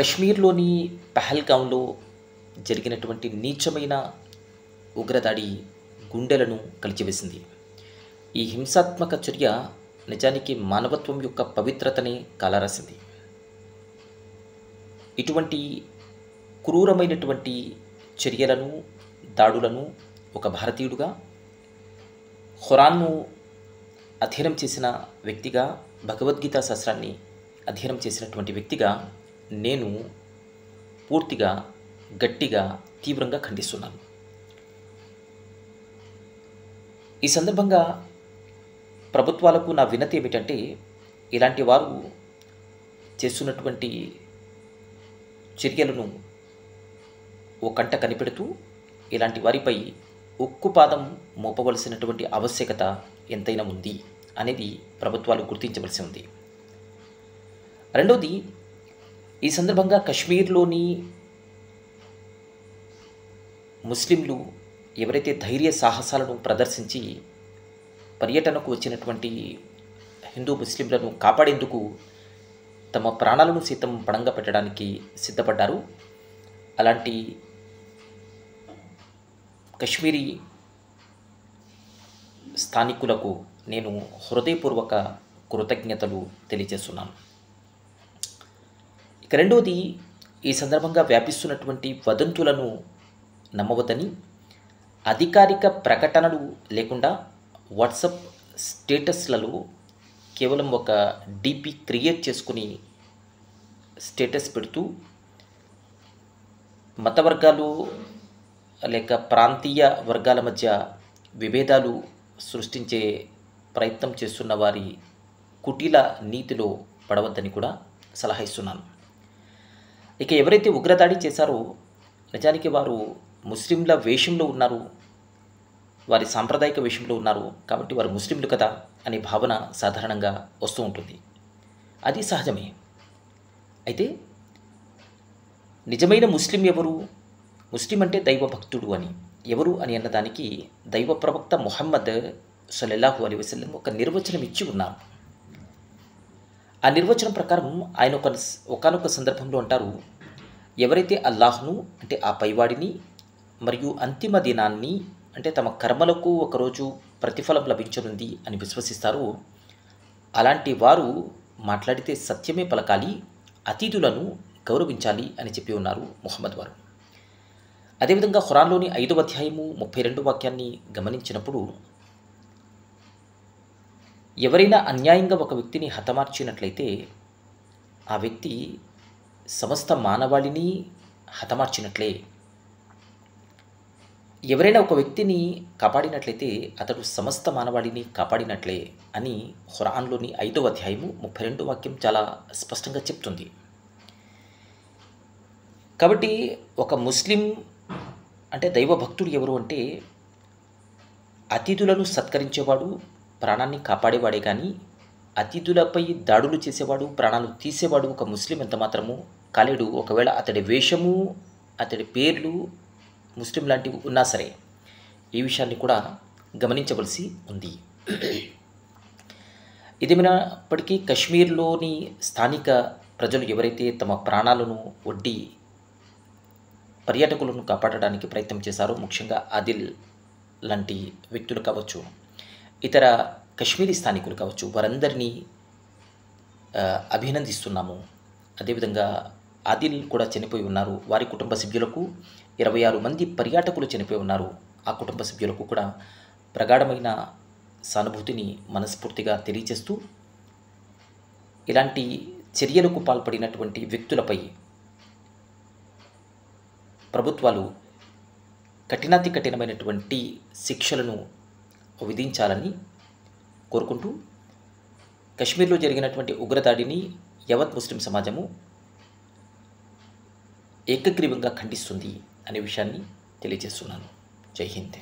కశ్మీర్లోని పహల్గాంలో జరిగినటువంటి నీచమైన ఉగ్రదాడి గుండెలను కలిచివేసింది. ఈ హింసాత్మక చర్య నిజానికి మానవత్వం యొక్క పవిత్రతనే కాలరాసింది. ఇటువంటి క్రూరమైనటువంటి చర్యలను, దాడులను ఒక భారతీయుడుగా, ఖురాన్ను అధ్యయనం చేసిన వ్యక్తిగా, భగవద్గీత శాస్త్రాన్ని అధ్యయనం చేసినటువంటి వ్యక్తిగా నేను పూర్తిగా, గట్టిగా, తీవ్రంగా ఖండిస్తున్నాను. ఈ సందర్భంగా ప్రభుత్వాలకు నా వినతి ఏమిటంటే, ఇలాంటి వారు చేస్తున్నటువంటి చర్యలను ఓ కంట కనిపెడుతూ ఇలాంటి వారిపై ఉక్కుపాదం మోపవలసినటువంటి ఆవశ్యకత ఎంతైనా ఉంది అనేది ప్రభుత్వాలు గుర్తించవలసి ఉంది. రెండవది, ఈ సందర్భంగా కశ్మీర్లోని ముస్లింలు ఎవరైతే ధైర్య సాహసాలను ప్రదర్శించి పర్యటనకు వచ్చినటువంటి హిందూ ముస్లింలను కాపాడేందుకు తమ ప్రాణాలను సైతం పణంగా పెట్టడానికి సిద్ధపడ్డారు. అలాంటి కశ్మీరీ స్థానికులకు నేను హృదయపూర్వక కృతజ్ఞతలు తెలియజేస్తున్నాను. ఇక రెండవది, ఈ సందర్భంగా వ్యాపిస్తున్నటువంటి వదంతులను నమ్మవద్దని, అధికారిక ప్రకటనలు లేకుండా వాట్సాప్ స్టేటస్లలో కేవలం ఒక డీపీ క్రియేట్ చేసుకుని స్టేటస్ పెడుతూ మత వర్గాలు లేక ప్రాంతీయ వర్గాల మధ్య విభేదాలు సృష్టించే ప్రయత్నం చేస్తున్న వారి కుటిల నీతిలో పడవద్దని కూడా సలహా ఇస్తున్నాను. ఇక ఎవరైతే ఉగ్రదాడి చేశారో నిజానికి వారు ముస్లింల వేషంలో ఉన్నారు, వారి సాంప్రదాయిక వేషంలో ఉన్నారు కాబట్టి వారు ముస్లింలు కదా అనే భావన సాధారణంగా వస్తూ ఉంటుంది. అది సహజమే. అయితే నిజమైన ముస్లిం ఎవరు? ముస్లిం అంటే దైవ భక్తుడు అని. ఎవరు అని అన్నదానికి దైవ ప్రవక్త ముహమ్మద్ సల్లల్లాహు అలైహి వసల్లం ఒక నిర్వచనం ఇచ్చి ఉన్నారు. ఆ నిర్వచనం ప్రకారం ఆయన ఒకానొక సందర్భంలో అంటారు, ఎవరైతే అల్లాహ్ను అంటే ఆ పైవాడిని మరియు అంతిమ దినాన్ని అంటే తమ కర్మలకు ఒకరోజు ప్రతిఫలం లభించనుంది అని విశ్వసిస్తారో అలాంటి వారు మాట్లాడితే సత్యమే పలకాలి, అతిథులను గౌరవించాలి అని చెప్పి ఉన్నారు ముహమ్మద్ వారు. అదేవిధంగా ఖురాన్లోని 5వ అధ్యాయము 32 వాక్యాన్ని గమనించినప్పుడు, ఎవరైనా అన్యాయంగా ఒక వ్యక్తిని హతమార్చినట్లయితే ఆ వ్యక్తి సమస్త మానవాళిని హతమార్చినట్లే. ఎవరైనా ఒక వ్యక్తిని కాపాడినట్లయితే అతడు సమస్త మానవాళిని కాపాడినట్లే అని ఖురాన్లోని 5వ అధ్యాయము 32 వాక్యం చాలా స్పష్టంగా చెప్తుంది. కాబట్టి ఒక ముస్లిం అంటే దైవ భక్తుడు ఎవరు అంటే అతిథులను సత్కరించేవాడు, ప్రాణాన్ని కాపాడేవాడే. కానీ అతిథులపై దాడులు చేసేవాడు, ప్రాణాలు తీసేవాడు ఒక ముస్లిం ఎంత మాత్రము కాలేడు. ఒకవేళ అతడి వేషము, అతడి పేర్లు ముస్లిం లాంటివి ఉన్నా సరే ఈ విషయాన్ని కూడా గమనించవలసి ఉంది. ఇదేమైనప్పటికీ కశ్మీర్లోని స్థానిక ప్రజలు ఎవరైతే తమ ప్రాణాలను ఒడ్డి పర్యాటకులను కాపాడడానికి ప్రయత్నం చేశారో, ముఖ్యంగా ఆదిల్ లాంటి వ్యక్తులు కావచ్చు, ఇతర కశ్మీరీ స్థానికులు కావచ్చు, వారందరినీ అభినందిస్తున్నాము. అదేవిధంగా ఆదిల్ కూడా చనిపోయి ఉన్నారు. వారి కుటుంబ సభ్యులకు 26 మంది పర్యాటకులు చనిపోయి ఉన్నారు. ఆ కుటుంబ సభ్యులకు కూడా ప్రగాఢమైన సానుభూతిని మనస్ఫూర్తిగా తెలియజేస్తూ, ఇలాంటి చర్యలకు పాల్పడినటువంటి వ్యక్తులపై ప్రభుత్వాలు కఠినాతి కఠినమైనటువంటి శిక్షలను విధించాలని కోరుకుంటూ, కశ్మీర్లో జరిగినటువంటి ఉగ్రదాడిని యావత్ ముస్లిం సమాజము ఏకగ్రీవంగా ఖండిస్తుంది అనే విషయాన్ని తెలియజేస్తున్నాను. జై హింద్.